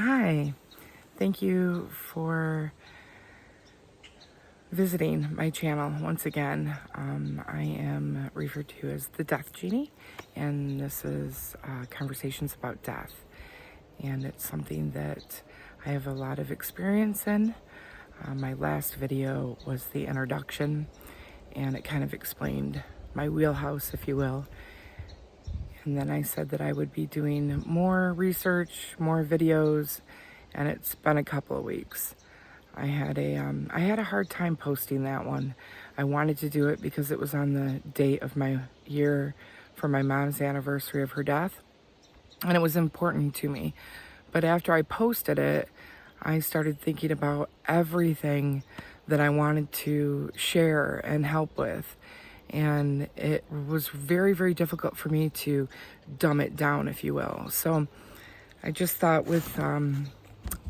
Hi, thank you for visiting my channel once again. I am referred to as the Death Genie, and this is conversations about death. And it's something that I have a lot of experience in. My last video was the introduction, and it kind of explained my wheelhouse, if you will. And then I said that I would be doing more research, more videos, and it's been a couple of weeks. I had a hard time posting that one. I wanted to do it because it was on the date of my year for my mom's anniversary of her death, and it was important to me. But after I posted it, I started thinking about everything that I wanted to share and help with. And it was very, very difficult for me to dumb it down, if you will. So I just thought with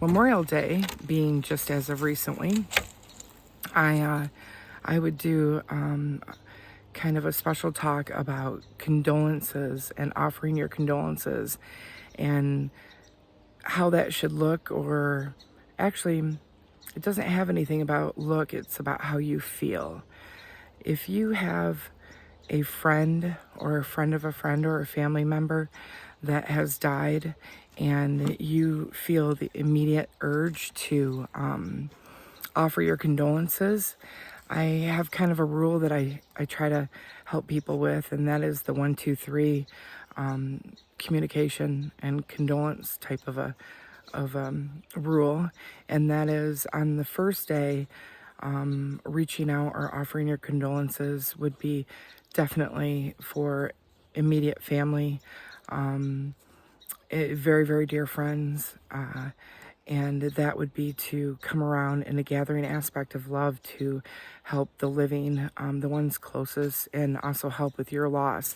Memorial Day being just as of recently, I would do kind of a special talk about condolences and offering your condolences and how that should look, or actually, it doesn't have anything about look, it's about how you feel. If you have a friend or a friend of a friend or a family member that has died and you feel the immediate urge to offer your condolences, I have kind of a rule that I try to help people with, and that is the 1, 2, 3 communication and condolence type of a rule. And that is, on the first day, reaching out or offering your condolences would be definitely for immediate family, very, very dear friends, and that would be to come around in a gathering aspect of love to help the living, the ones closest, and also help with your loss.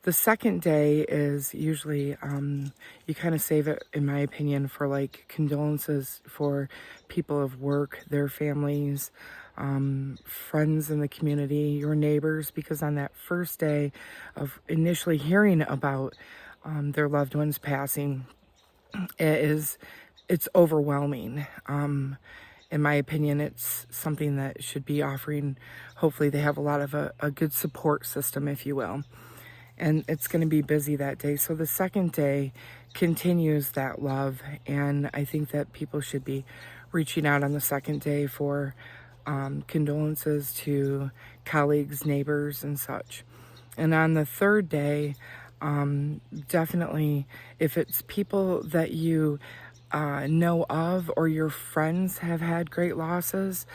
The second day is usually, you kind of save it, in my opinion, for like condolences for people of work, their families, friends in the community, your neighbors, because on that first day of initially hearing about their loved ones passing, it's overwhelming. In my opinion, it's something that should be offering. Hopefully they have a lot of a good support system, if you will. And it's going to be busy that day. So the second day continues that love. And I think that people should be reaching out on the second day for condolences to colleagues, neighbors, and such. And on the third day, definitely, if it's people that you know of or your friends have had great losses,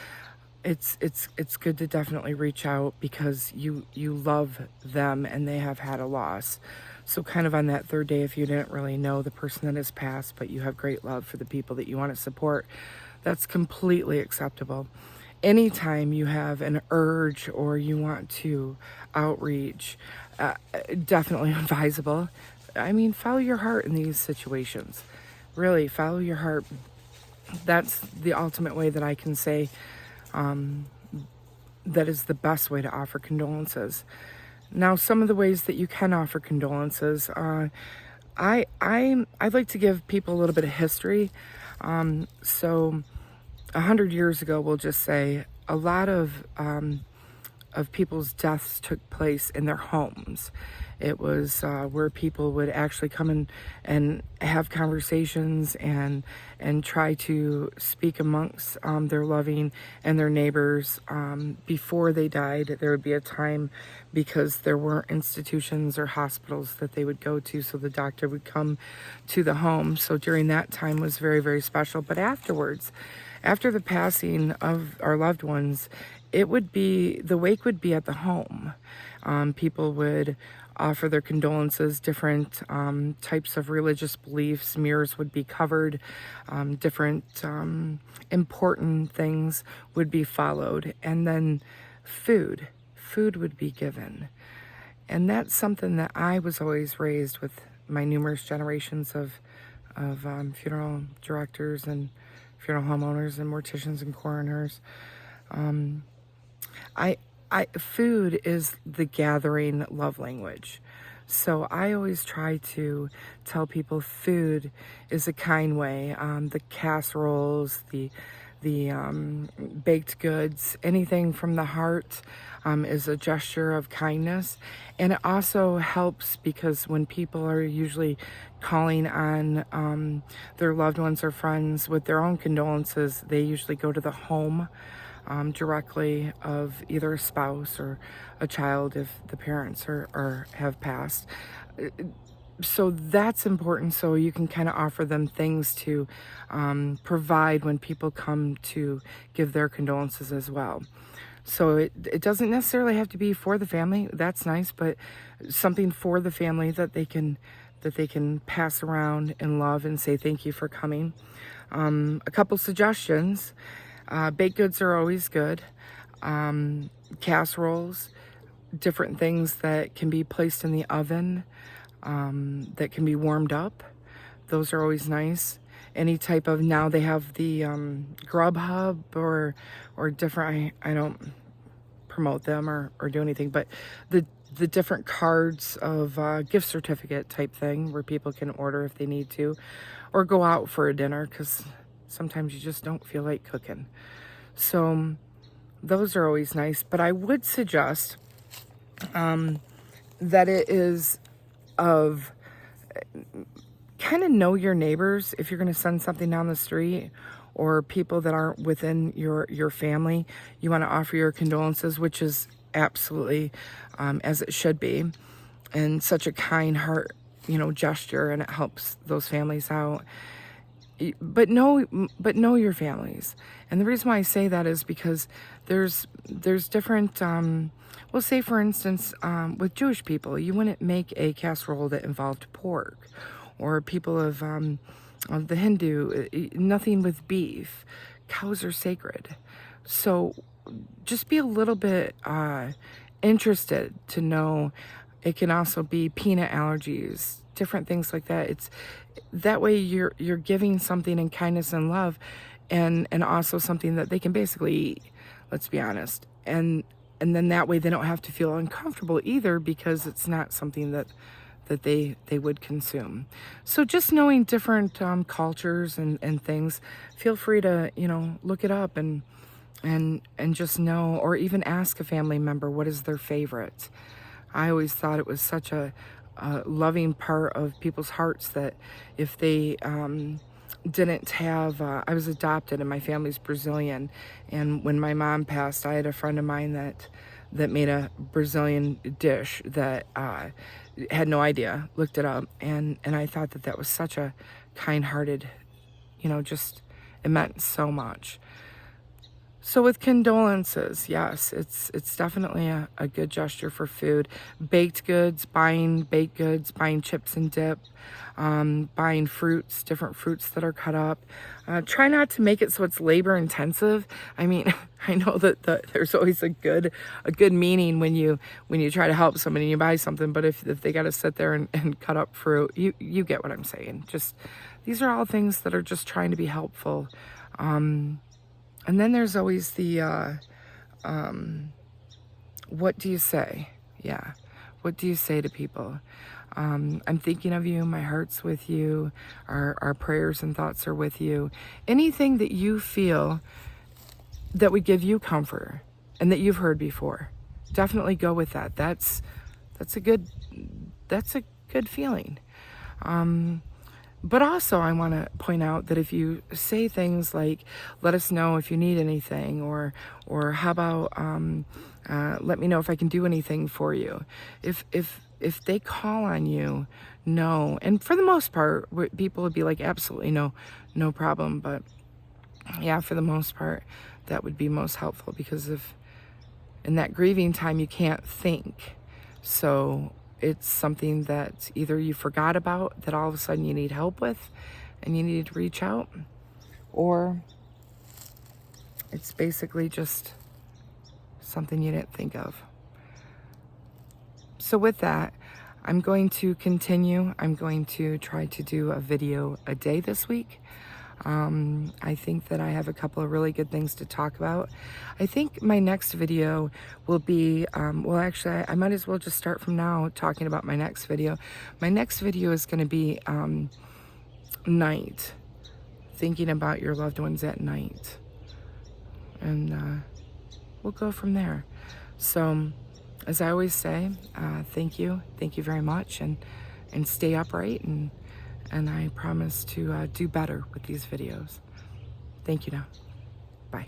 it's good to definitely reach out because you love them and they have had a loss. So kind of on that third day, if you didn't really know the person that has passed, but you have great love for the people that you want to support, that's completely acceptable. Anytime you have an urge or you want to outreach, definitely advisable. I mean, follow your heart in these situations. Really, follow your heart. That's the ultimate way that I can say that is the best way to offer condolences. Now, some of the ways that you can offer condolences, I'd like to give people a little bit of history. So 100 years ago, we'll just say, a lot of people's deaths took place in their homes. It was where people would actually come in and have conversations and try to speak amongst their loving and their neighbors before they died. There would be a time, because there weren't institutions or hospitals that they would go to, so the doctor would come to the home. So during that time was very, very special. But afterwards, after the passing of our loved ones, the wake would be at the home. People would offer their condolences, different types of religious beliefs, mirrors would be covered, different important things would be followed, and then food would be given. And that's something that I was always raised with my numerous generations of funeral directors and funeral homeowners and morticians and coroners. Food is the gathering love language. So I always try to tell people food is a kind way. The casseroles, the baked goods, anything from the heart is a gesture of kindness. And it also helps because when people are usually calling on their loved ones or friends with their own condolences, they usually go to the home directly of either a spouse or a child if the parents are have passed. So that's important, so you can kind of offer them things to provide when people come to give their condolences as well. So it doesn't necessarily have to be for the family. That's nice, but something for the family that they can pass around and love and say thank you for coming. A couple suggestions. Baked goods are always good. Casseroles, different things that can be placed in the oven, that can be warmed up. Those are always nice. Any type of, now they have the Grubhub or different, I don't promote them or do anything, but the different cards of gift certificate type thing where people can order if they need to, or go out for a dinner because sometimes you just don't feel like cooking. So those are always nice, but I would suggest that it is of kind of know your neighbors. If you're going to send something down the street or people that aren't within your family, you want to offer your condolences, which is absolutely as it should be, and such a kind heart, gesture, and it helps those families out. But know your families. And the reason why I say that is because there's different, well, say for instance, with Jewish people, you wouldn't make a casserole that involved pork, or people of the Hindu, nothing with beef. Cows are sacred. So just be a little bit interested to know it can also be peanut allergies, different things like that. It's that way you're giving something in kindness and love, and also something that they can basically eat, let's be honest. And then that way they don't have to feel uncomfortable either, because it's not something that they would consume. So just knowing different cultures and things, feel free to look it up and just know, or even ask a family member what is their favorite. I always thought it was such a loving part of people's hearts that if they didn't have, I was adopted and my family's Brazilian, and when my mom passed, I had a friend of mine that made a Brazilian dish that had no idea, looked it up, and I thought that was such a kind-hearted, just, it meant so much. So with condolences, yes, it's definitely a good gesture for food. Baked goods, buying baked goods, buying chips and dip, buying fruits, different fruits that are cut up. Try not to make it so it's labor intensive. I mean, I know that there's always a good meaning when you try to help somebody and you buy something, but if they got to sit there and cut up fruit, you get what I'm saying. Just, these are all things that are just trying to be helpful. And then there's always the, what do you say? Yeah. What do you say to people? I'm thinking of you. My heart's with you. Our prayers and thoughts are with you. Anything that you feel that would give you comfort and that you've heard before, definitely go with that. That's a good feeling. But also I want to point out that if you say things like, let us know if you need anything, or how about, let me know if I can do anything for you. If they call on you, no. And for the most part, people would be like, absolutely no problem. But yeah, for the most part, that would be most helpful, because in that grieving time, you can't think. So it's something that either you forgot about, that all of a sudden you need help with and you need to reach out, or it's basically just something you didn't think of. So with that, I'm going to continue. I'm going to try to do a video a day this week. I think that I have a couple of really good things to talk about. I think my next video will be, well, actually, I might as well just start from now talking about my next video. My next video is going to be night, thinking about your loved ones at night. And we'll go from there. So, as I always say, thank you very much, and stay upright, and I promise to do better with these videos. Thank you now. Bye.